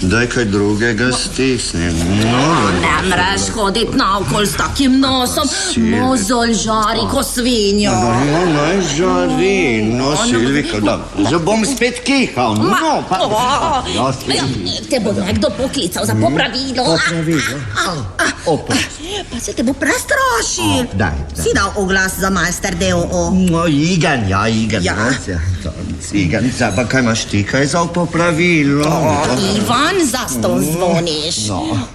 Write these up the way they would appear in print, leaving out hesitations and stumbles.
Daj kaj drugega stisni. Ne mreš hoditi naokol s takim nosom. Mozolj žari ko svinjo. Naj žari. No, Silvika, da. Že bom spet kihal. Te bo nekdo poklical za popravilo. Pa se te bo prestrašil. Si dal oglas za Majster D.O.O. No, Igen. Igen, pa kaj imaš ti, kaj za popravilo? Ivan, zaston zvoniš.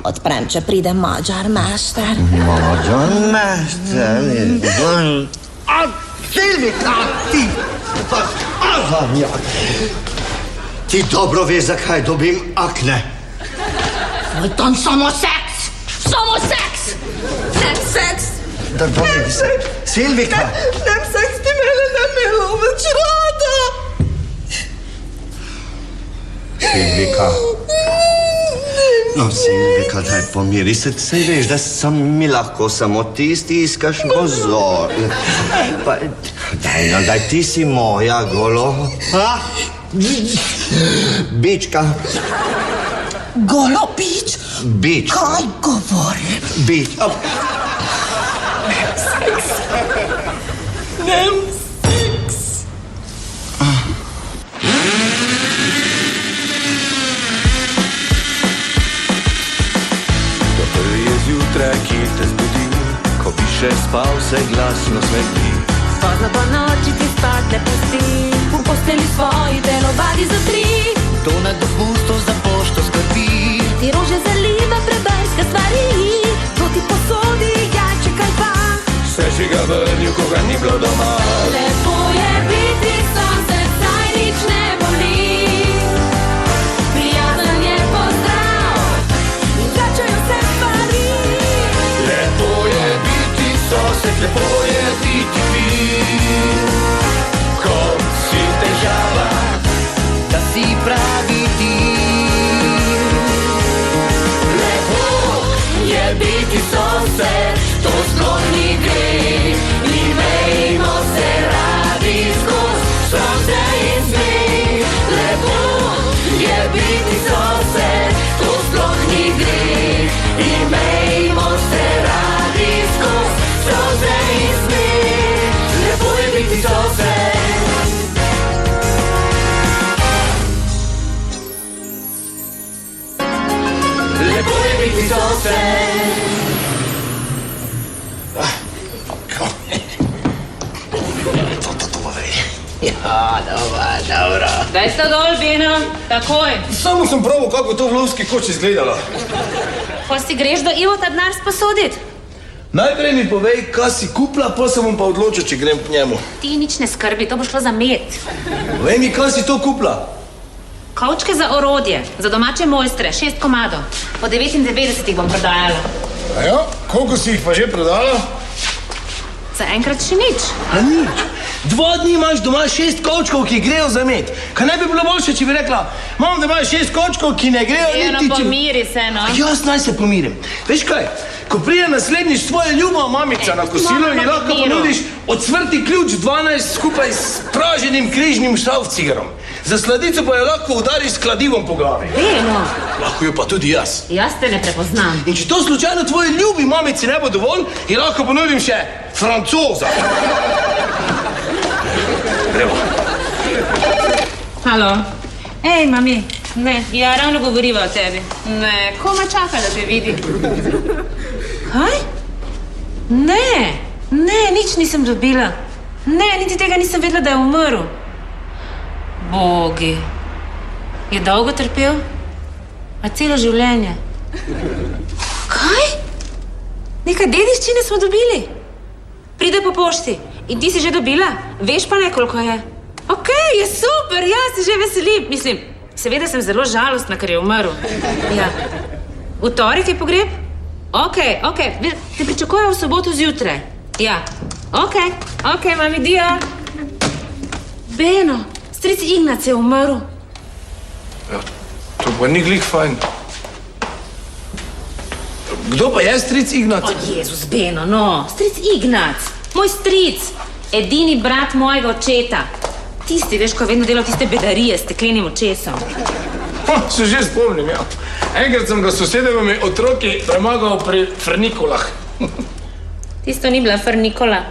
Odprem, če pride Mađar mešter. Mađar mešter? Silvika, ti! Ti dobro veš, zakaj dobim akne. Vojton, samo seks! Samo seks! Nem seks! Silvika! Nem seks, ti mene ne milo več rada! Silvika. No, Silvika, daj pomiri se, saj veš, da sem mi lahko samo ti stiskaš mozor. Daj, ti si moja golo. Bička. Golo bič? Bič. Kaj govorim? Bič. Nem seks. Nem seks. Zjutraj, ki te zbudi, ko bi še spal, se glasno smeti. Pozno po noči ti spat ne pusti, v posteli svoji telovadi za tri. To na dopustu za pošto skrbi, Ti rože zaliva preberske stvari, to ti posodi jajče kaj pa. sežiga vrnil, ko ga ni bilo doma. Lepo je biti sonce, saj nič ne boli. Prijazen je pozdrav in začajo se stvari. Lepo je biti sosed, lepo je biti fin. Ko si težava, da si pravi ti. Lepo je biti sosed, to sploh ni greh. Imejmo se radi skoz sonce in smeh. Lepo je biti sosed, to sploh ni greh. Imejmo se radi skoz sonce in smeh. Lepo je biti sosed. Lepo je biti sosed. Ja, dobro. Daj sta dol, Beno, takoj. Samo sem probal, kako to v lovski koči izgledalo. Pa si greš do Ivota denar sposodit? Najprej mi povej, kaj si kupila, pa se bom pa odločil, če grem k njemu. Ti nič ne skrbi, to bo šlo za med. Povej mi, kaj si to kupila? Kavčke za orodje, za domače mojstre, 6 komadov. Po 99 bom prodajala. A ja, koliko si jih pa že prodala? Za enkrat še nič. A nič. 2 dni imaš doma 6 kovčkov, ki grejo za med. Kaj ne bi bilo boljše, če bi rekla, imam doma 6 kovčkov, ki ne grejo niti če... Pomiri se, no. Jaz naj se pomirim. Veš kaj, ko prije naslednjič tvoja ljuba mamica na kosilo in lahko ponudiš odsvrti ključ 12 skupaj s praženim križnim šravcigerom. Za sladico pa jo lahko udariš s kladivom po glavi. Beno. Lahko jo pa tudi jaz. Jaz te ne prepoznam. In če to slučajno tvoji ljubi mamici ne bo dovolj, ji lahko ponudim še francoza. Evo. Halo. Ej, mami. Ne, ja ravno govoriva o tebi. Ne, koma čaka, da te vidi. Kaj? Ne, nič nisem dobila. Ne, niti tega nisem vedela, da je umrl. Bogi. Je dolgo trpel? A celo življenje? Kaj? Nekaj dediščine smo dobili? Pride po pošti. In ti si že dobila? Veš pa ne, koliko je? Okej, je super, ja, se že veselim. Mislim, seveda sem zelo žalostna, ker je umrl. Ja. V torek je pogreb? Okej, te pričakujejo v soboto zjutraj. Ja. Okej, mami, dio. Beno, stric Ignac je umrl. Ja, to pa ni glih fajn. Kdo pa je stric Ignat? O, Jezus, Beno, no. Stric Ignac. Moj stric. Edini brat mojega očeta. Tisti, veš, ko je vedno delal tiste bedarije s steklenim očesom. Se že spomnim, ja. Enkrat sem ga sosedovimi otroki premagal pri frnikolah. Tisto ni bila frnikola.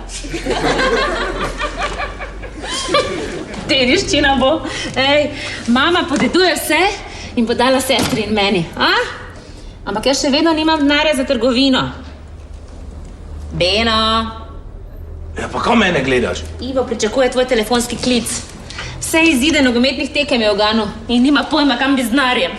Dediščina bo. Ej, mama podeduje vse in podala sestri in meni. A? Ampak jaz še vedno nimam denarja za trgovino. Beno. Ja, pa kam mene gledaš? Ivo pričakuje tvoj telefonski klic. Vse izide nogometnih tekem je oganil in nima pojma, kam bi z denarjem.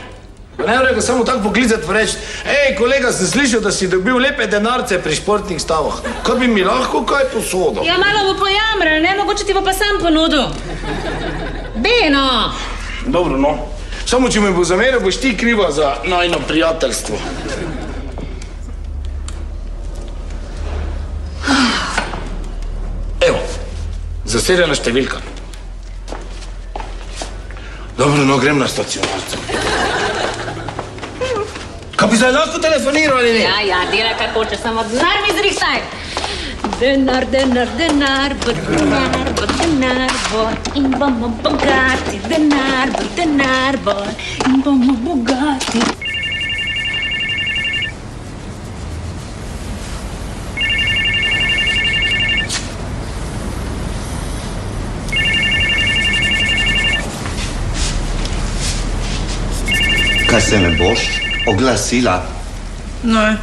Ne vrega samo tako poklicati pa reči, ej, kolega, sem slišal, da si dobil lepe denarce pri športnih stavah. Kaj bi mi lahko kaj posodil? Ja, malo bo pojamral, ne? Mogoče ti bo pa sam ponudil. Beno! Dobro, no. Samo, če mi bo zameril, boš ti kriva za najino prijateljstvo. Evo, zasedena številka. Dobro, no, grem na stacionarco. Kaj bi zdaj lahko telefoniral ali ne? Ja, dela kaj hoče, samo denar mi zrihtaj. Denar, denar, denar, bo denar, bo denar, bo in bomo bogati. Denar, bo in bomo bogati. Kaj se ne boš oglasila? Ne.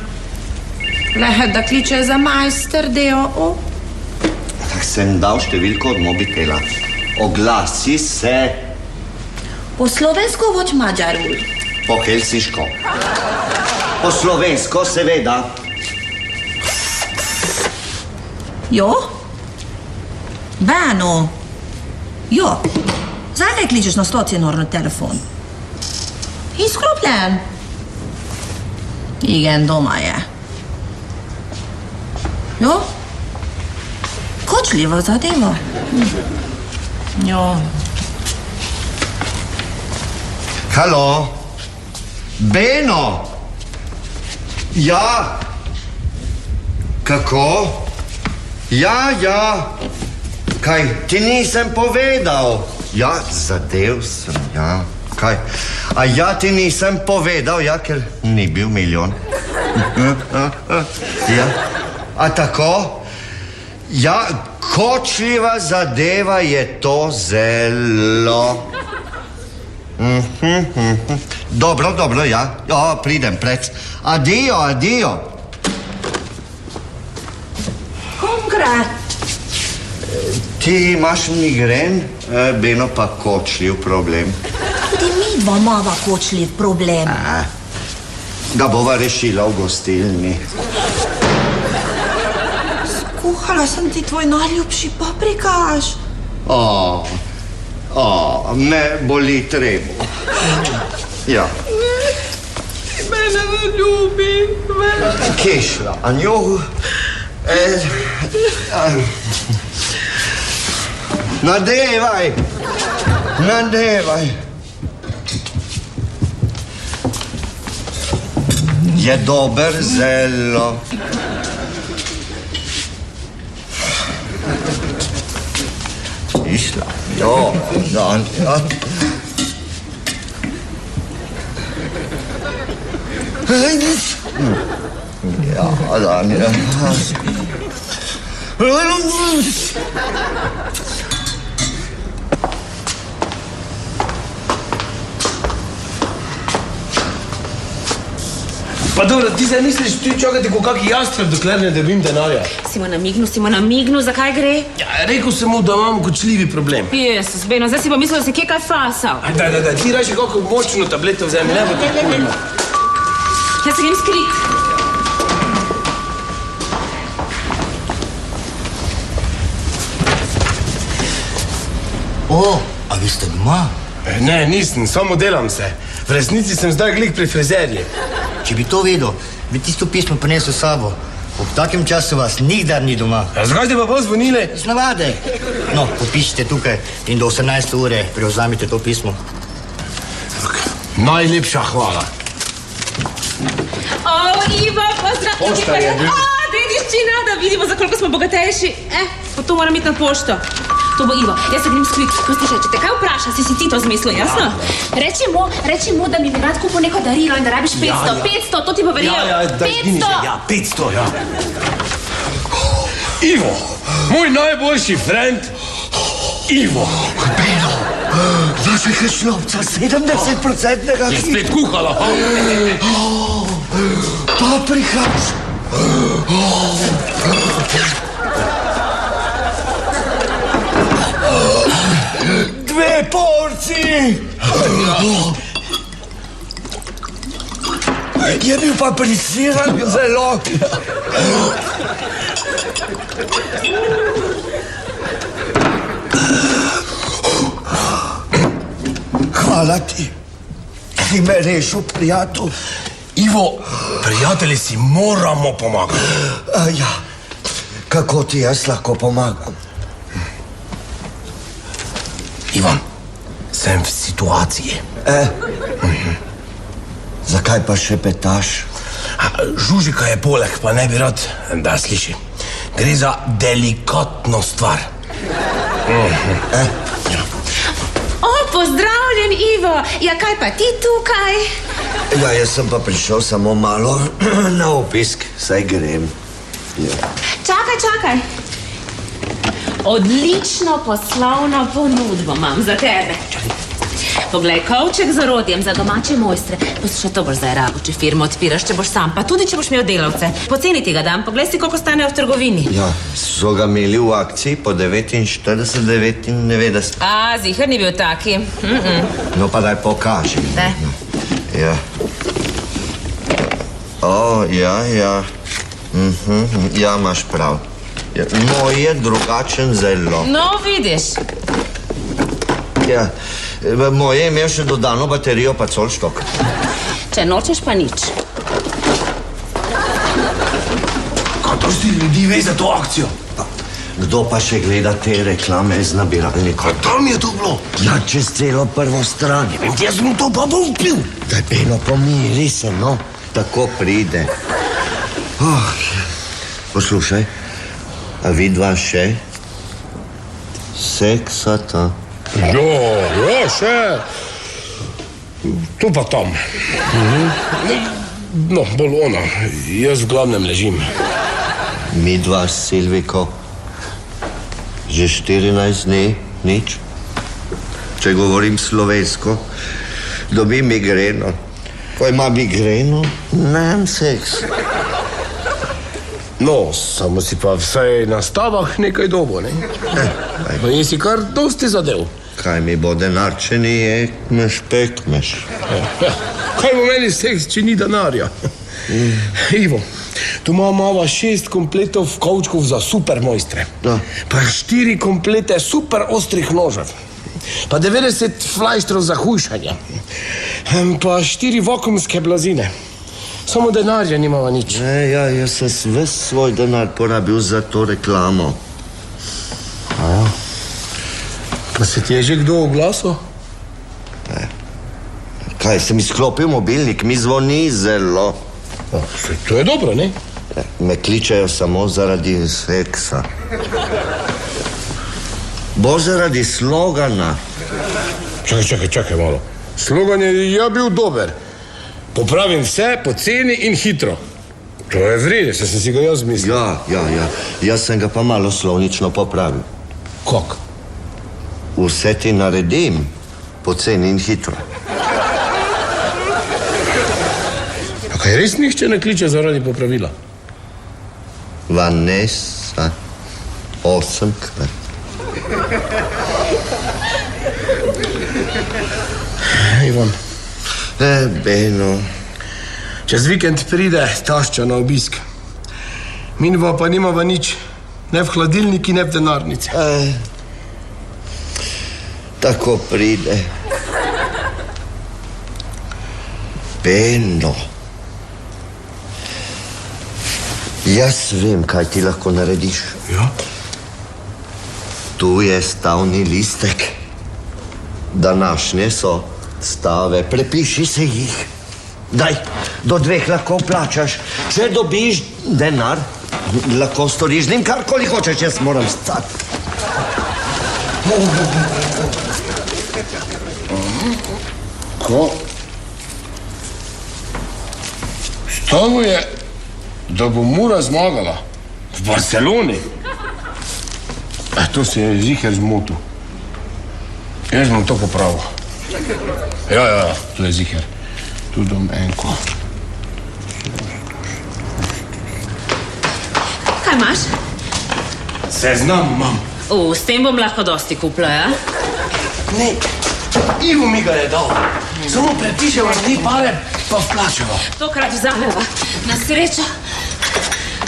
Le, da kliče za majster D.O.O. Tak sem dal številko od mobitela. Oglasi se. Po slovensko voč mađaru. Po helsiško. Po slovensko, seveda. Jo? Beno. Jo. Zakaj kličeš na stacionarni telefon? Izklopljen. Igen, doma je. Jo? Kočljiva zadeva. Jo. Halo? Beno? Ja? Kako? Ja. Kaj, ti nisem povedal? Ja, zadev sem, ja. Kaj? A ja ti nisem povedal, ja, ker ni bil milijon. Ja. A tako? Ja, kočljiva zadeva je to zelo. Dobro, ja. Ja, pridem pred. Adio. Kongre. Ti imaš migren, Beno pa kočljiv problem. Tudi mi dva mava kočljiv problem. Ga bova rešila v gostilni. Skuhala sem ti tvoj najljubši paprikaš. Me boli trebuh. Ja. Mene ne ljubi. Kje šla? A njo? Nadevaj. Je dober zelo. Išla. Jo, ja. Pa dobro, ti se misliš tu čakati kot kaki jastreb, dokler ne dobim denarja? Si mu namignil, zakaj gre? Ja, rekel sem mu, da imam kočljivi problem. Jezus, Beno, zdaj si pa mislil, da si kje kaj fasal. Da, ti raši kako močno tableto vzemi, ne bo tako pojma. Jaz se grem skrit. A vi ste doma? Ne, nisem, samo delam se. V resnici sem zdaj glih pri frizerji. Če bi to vedel, bi tisto pismo prinesel s sabo. Ob takem času vas nikdar ni doma. Zakaj ste pa bolj zvonili? Iz navade. No, popišite tukaj in do 18. ure prevzamite to pismo. Najlepša hvala. Ivo, pozdrav! Pošta je bil. Dediščina, da vidimo, za koliko smo bogatejši. Pa to moram iti na pošto. To bo Ivo, jaz se grem skrit. Poslušaj, če te kaj vpraša, si ti to zmislil, jasno? Reči mu, da mi bi rad kupil neko darilo in da rabiš 500. 500, to ti bo verjel. 500! Ja, 500, ja. Ivo, moj najboljši friend, Ivo. Beno, vašega šlopca, 70%-nega. Je spet kuhala. Paprikaš. Dve porciji. Je bil pa prisiran zelo. Hvala ti. Si me rešil, prijatelj. Ivo, prijatelji si moramo pomagati. Ja, kako ti jaz lahko pomagam? Ivan, sem v situaciji. Zakaj pa še petaš? Žužika je poleg, pa ne bi rad, da sliši. Gre za delikatno stvar. Pozdravljen, Ivo. Ja, kaj pa ti tukaj? Ja, jaz sem pa prišel samo malo na obisk, saj grem. Ja. Čakaj. Odlično poslovno ponudbo imam za tebe. Poglej, kovček z orodjem za domače mojstre. Poslušaj, to boš zdaj rabo, če firmo odpiraš, če boš sam, pa tudi, če boš imel delavce. Poceni ti ga dam, poglej si, koliko stanejo v trgovini. Ja, so ga imeli v akciji po 49,99. Ziher ni bil taki. No, pa daj pokaži. Da. Ja. Ja. Ja, imaš prav. Ja, moj je drugačen zelo. No, vidiš. Ja, moje je imel še dodano baterijo pa colštok. Če nočeš pa nič. Kaj to si ljudi ve za to akcijo? Kdo pa še gleda te reklame z nabiralnikom? Tam je to bilo. Ja, čez celo prvo stran. Jaz mu to pa bom pil. Daj, Beno, pomiri se, no. Tako pride. Poslušaj, a vidva še seksata? Ja, še. Tu pa tam. No, bolj ona. Jaz v glavnem ležim. Midva s Silviko že 14 dni, nič. Če govorim slovensko, dobim migreno. Ko ima migreno, nemam seks. No, samo si pa vsaj na stavah nekaj dobo, ne? Pa in si kar dosti zadev. Kaj mi bo denar, če ni ekmeš, pekmeš? Kaj bo meni seks, če ni denarja? Ivo, tu ima mama 6 kompletov kovčkov za super mojstre. Da. Pa 4 komplete super ostrih nožev. Pa 90 flajštrov za hujšanje. Pa 4 vakuumske blazine. Samo denarja nimava nič. Ja, jaz sem ves svoj denar porabil za to reklamo. Pa se ti je že kdo oglasil? Kaj, sem izklopil mobilnik, mi zvoni zelo. To je dobro, ne? Me kličejo samo zaradi seksa. Bo zaradi slogana. Čakaj malo. Slogan je ja bil dober. Popravim vse poceni in hitro. To je vrede, sem si ga jaz mislil. Ja. Jaz sem ga pa malo slovnično popravil. Kak? Vse ti naredim poceni in hitro. A kaj res nihče ne kliče zaradi popravila? Vanessa, 8-krat. Ivan, Beno. čez vikend pride tašča na obisk. Minva pa nimava nič, ne v hladilniki, ne v denarnici. Tako pride. Beno. Jaz vem, kaj ti lahko narediš. Ja? Tu je stavni listek. Današnje so stave, prepiši se jih. Daj, do 2 lahko plačaš. Če dobiš denar, lahko storiš z njim karkoli hočeš, jaz moram stati. Ko? Stalo je, da bo Mura zmagala v Barceloni. To se je ziher zmotil. Jaz bom to popravil. Ja, to je ziher. Tu dom enko. Kaj imaš? Seznam imam. S tem bom lahko dosti kupila, ja? Ne, Ivo mi ga je dal. Samo prepiševa te pare, pa vplačeva. Tokrat vzameva. Na srečo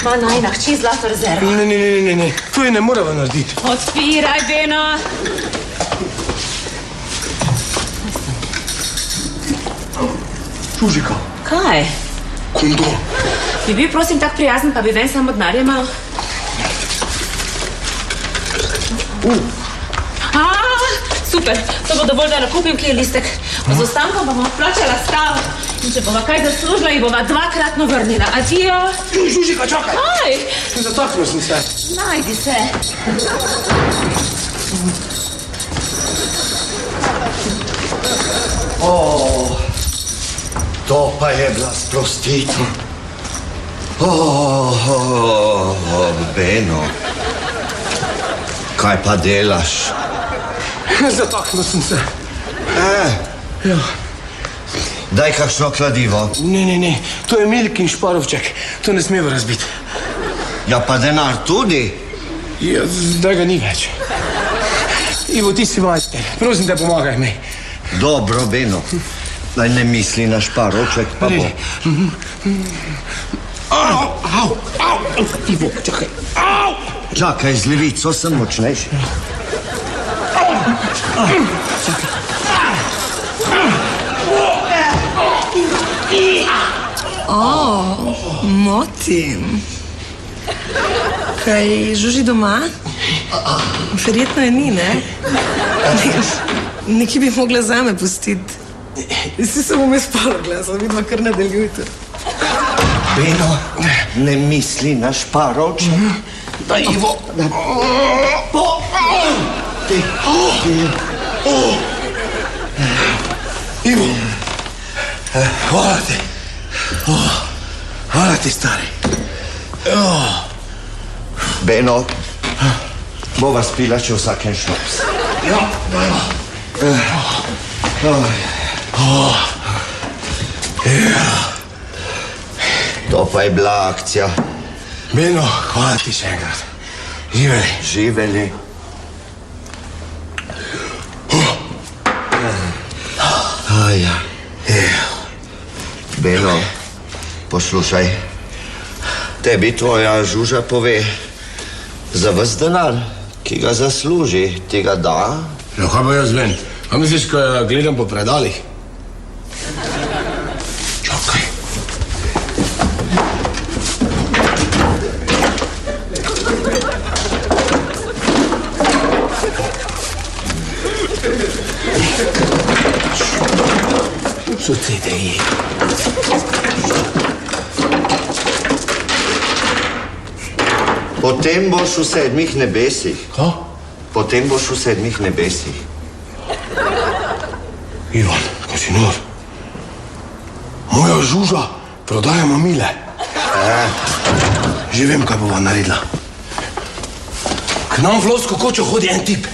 ima najina hči zlato rezervo. Ne, to je ne moreva narediti. Odpiraj, Beno. Žužika, Kaj? kondom. Bi bil, prosim, tak prijazen, pa bi ven samo denarja imel? Super, to bo dovolj, da nakupim kje listek. Z ostankom bomo plačala stavo. In če bova kaj zaslužila, ji bova 2-kratno vrnila. Adijo. Žužika, čakaj. Kaj? Zataknil sem se. Najdi se. To pa je bila sprostitev. Beno. Kaj pa delaš? Zataknil sem se. Ja. Daj kakšno kladivo. Ne, to je Milkin šparovček. To ne smeva razbiti. Ja, pa denar tudi. Ja, zdaj ga ni več. Ivo, ti si majster. Prosim te, pomagaj mi. Dobro, Beno. Daj ne misli na šparovček, pa bo. Au. Ivo, čakaj. Au. Čakaj, z levico sem močnejši. Motim. Kaj, Žuži doma? Verjetno je ni, ne? Nekaj bi mogla zame pustiti. Si samo me spala glasa, vidva kar nadaljujte. Beno, ne misli na šparovček. Daj, Ivo. Ivo. Hvala ti. Hvala ti, stari. Beno, bova spila še vsaken šnops. Ja, dajmo. To pa je bila akcija. Beno, hvala ti še enkrat. Živeli. Živeli. Ja. Beno, poslušaj. Tebi tvoja Žuža pove za ves denar, ki ga zasluži, ti ga da. Ja, kaj pa jaz vem? A misliš, ko gledam po predalih? Čakaj. Co ti deji? Potem boš v 7 nebesih. Kaj? Potem boš v 7 nebesih. Ivan, ko si nor. Moja Žuža prodaja mamile. Že vem, kaj bova naredila. K nam v lovsko kočo hodi en tip.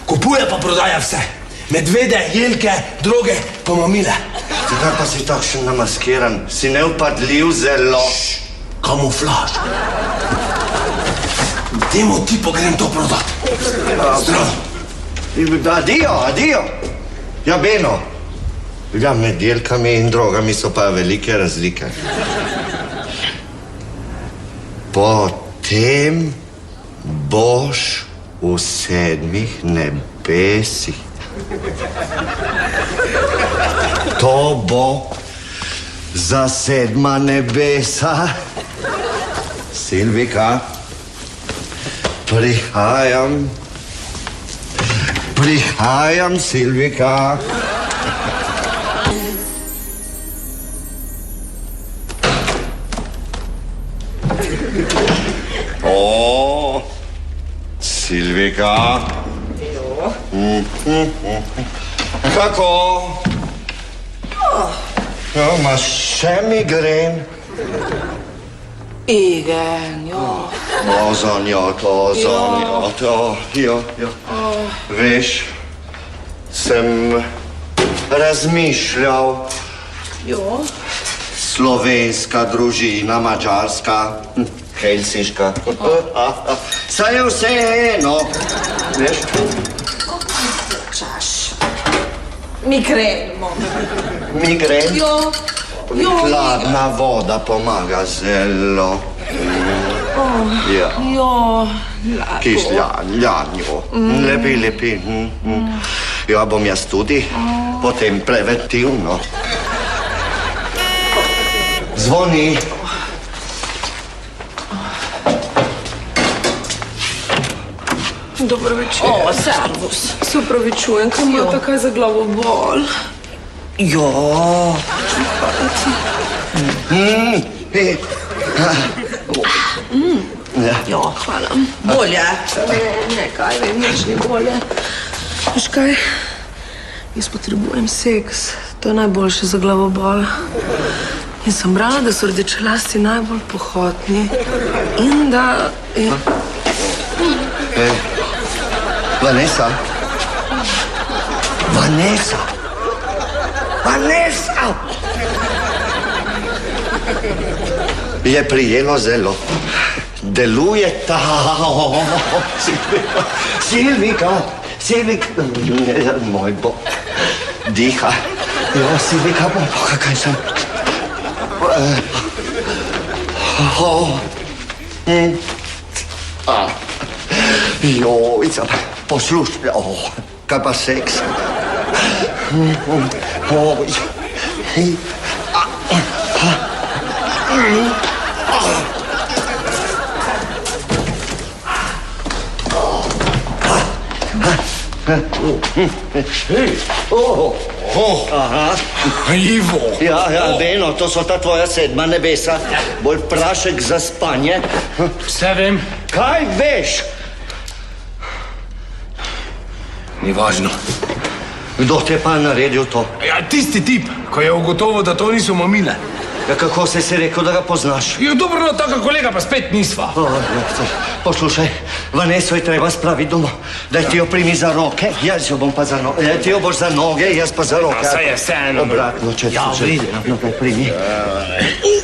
Kupuje pa prodaja vse. Medvede, jelke, droge, pa mamile. Zakaj pa si takšen namaskiran? Si neupadljiv zelo. Kamuflaž. Temu tipu grem to prodat. Zdravo. Adijo. Ja, Beno. Ja, med jelkami in drogami so pa velike razlike. Potem boš v 7 nebesih. To bo za 7 nebesa. Silvika, prihajam, Silvika. O, Silvika. Kako? Ja, imaš še migren? Igen, jo. Ozonjot, jo. Veš, sem razmišljal. Jo. Slovenska družina, mađarska, helsinška. Saj je vse eno. Veš? Čaš. Migren imam. Migren? Jo. Hladna voda pomaga zelo. Ja. Jo. Kišljanjo. Lepi. Ja, bom jaz tudi. Potem preventivno. Zvoni. Dober večer. O, servus. Se upravičujem, ker ima takaj za glavo bol. Jo. Jo, hvala. Bolje. Ne, kaj vem, nič ni bolje. Veš kaj? Jaz potrebujem seks. To je najboljše za glavobol. In sem brala, da so rdečelasti najbolj pohotni. In da... Vanessa? Je prijelo zelo. Deluje ta... Silvika. Moj Bog. Diha. Jo, Silvika, Boga, kaj sem... Joj, poslušaj, kaj pa seks? Ivo! Ja, veno, to so ta tvoja sedma nebesa. Bolj prašek za spanje. Vse vem. Kaj veš? Ni važno. Kdo te pa naredil to? Ja, tisti tip, ko je ugotovil, da to niso mamile. Ja, kako si rekel, da ga poznaš? Jo, dobro, no, taka kolega pa spet nisva. Poslušaj, Vaneso je treba spraviti domov. Daj ti jo primi za roke, jaz jo bom pa za noge. Ti jo boš za noge, jaz pa za roke. Saj je vseeno. Obratno, če Ja, vidi. No, daj primi.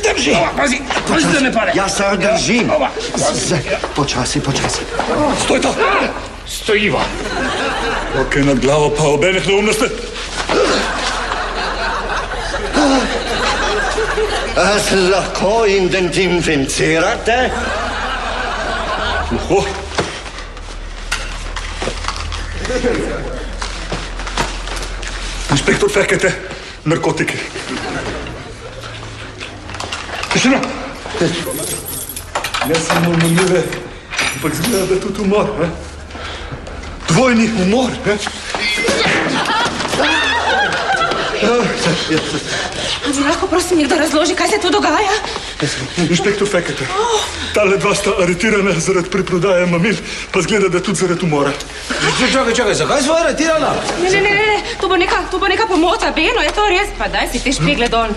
Drži. Pazi, da ne pade. Jaz se držim. Počasi. Stoj to. Stojiva. Roke nad glavo pa obenih neumnosti. Lahko identificirate? Lahko. Inšpektor Fekete, narkotiki. Tišina! Jaz sem mamile, ampak zgleda, da je tudi umor, ne? Dvojni umor, ne? Ali lahko prosim nekdo razloži, kaj se tu dogaja? Inšpektor Fekete, tale dva sta aretirana zaradi preprodaje mamil, pa zgleda, da tudi zaradi umora. Čakaj, zakaj sva aretirana? Ne, to bo neka pomota, Beno, je to res? Pa daj si te špegle dol.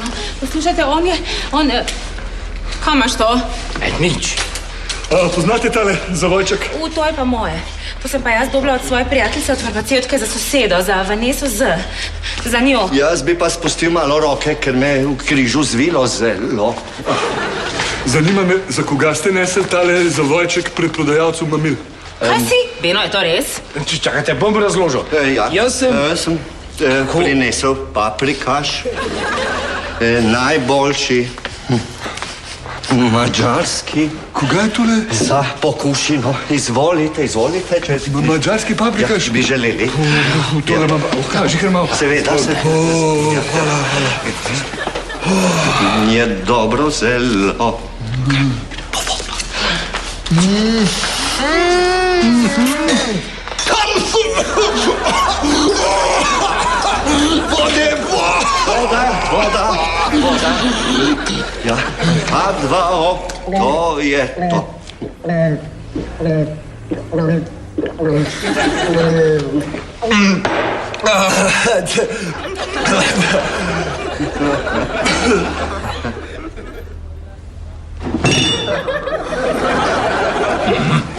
Poslušajte, on... Kaj imaš to? Nič. Poznate tale zavojček? To je pa moje. To sem pa jaz dobila od svoje prijateljice, od farmacevtke za sosedo, za Vaneso Z. Za njo. Jaz bi pa spustil malo roke, ker me je v križu zvilo zelo. Zanima me, za koga ste nesel tale zavojček preprodajalcu mamil? Kaj si? Beno, je to res? Čakajte, bom razložil. Jaz sem... prinesel paprikaš, najboljši, mađarski. Koga je tole? Za pokušino. Izvolite, če... Mađarski paprikaš? Bi želeli. Tole imam, kaži, ker malo. Seveda se... Hvala. Je dobro zelo. Voda. Ja, a dva, to je to.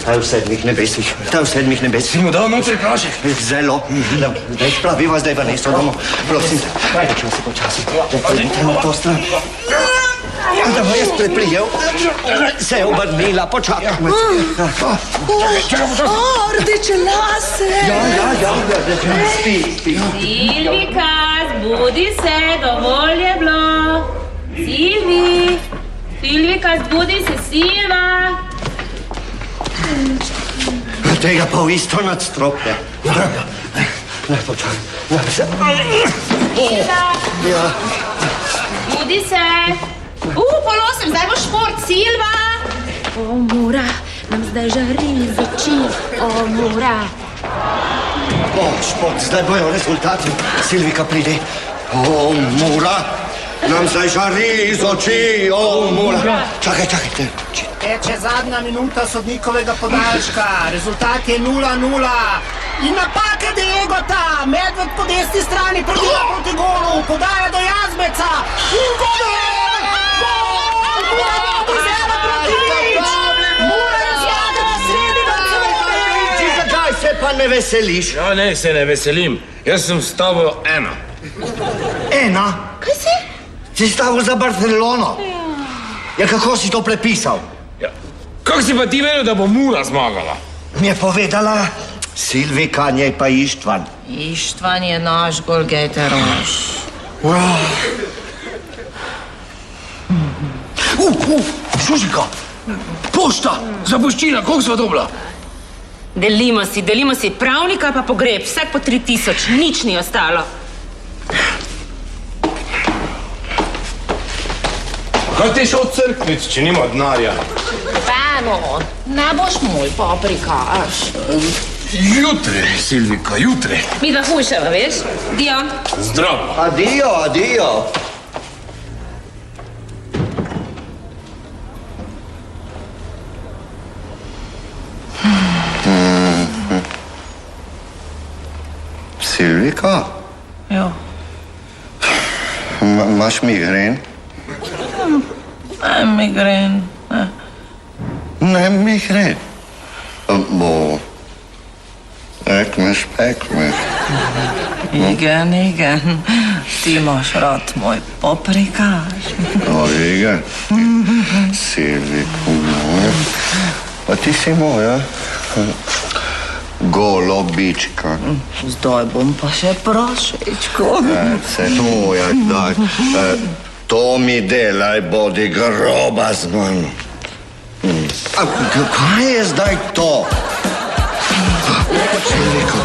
Ta v sedmih nebesih, ta v sedmih nebesih. Si mu dal notri prašek? Zelo. Daj splaviva zdaj v mesto domov. Prosim te, počasi. Dajmo to stran. Da bo jaz preprijel, se je obrnila, počakaj. Rdeče lase. Ja, spi. Silvika, zbudi se, dovolj je bilo. Silvika, zbudi se, Silva. Tega pa v isto nadstropje. Ne, počakaj. Ja. Budi se. Pol 8, zdaj bo šport, Silva. O, Mura, nam zdaj žari z oči. O, Mura. Šport, zdaj bojo rezultati. Silvika pride. O, Mura, nam zdaj žari z oči. O, Mura. Čakaj. Teče zadnja minuta sodnikovega podaljška. Rezultat je 0-0. In napake Diegota. Medved po desni strani prebija proti golu. Podaja do Jazbeca. In gol! Zakaj se pa ne veseliš? Ja, ne, se ne veselim. Jaz sem s tabo ena. Ena? Kaj si? Si stavil za Barcelono. Ja, kako si to prepisal? Ja. Kako si pa ti vedel, da bo Mura zmagala? Mi je povedala Silvika, njej pa Ištvan. Ištvan je naš golgeteroš. Šušika, pošta, zapuščina, koliko sva dobila? Delimo si, pravnika pa pogreb, vsak po 3000, nič ni ostalo. Kaj ti šel crkvic, če nima denarja? Pano, ne boš moj paprikaš. Jutri, Silvika, jutri. Mi dva hujšava, veš? Dion. Zdravo. Adijo. Silvika? Jo. Imaš migren? Ne, migren. Ne migren. Bo. Ekmeš. Igen. Ti imaš rad moj paprikaš. Igen. Silviko moja. Pa ti si moja. Golobička. Zdaj bom pa še prašečko. Se moja, daj. To mi delaj, bodi groba z mano. A kaj je zdaj to? Silviko.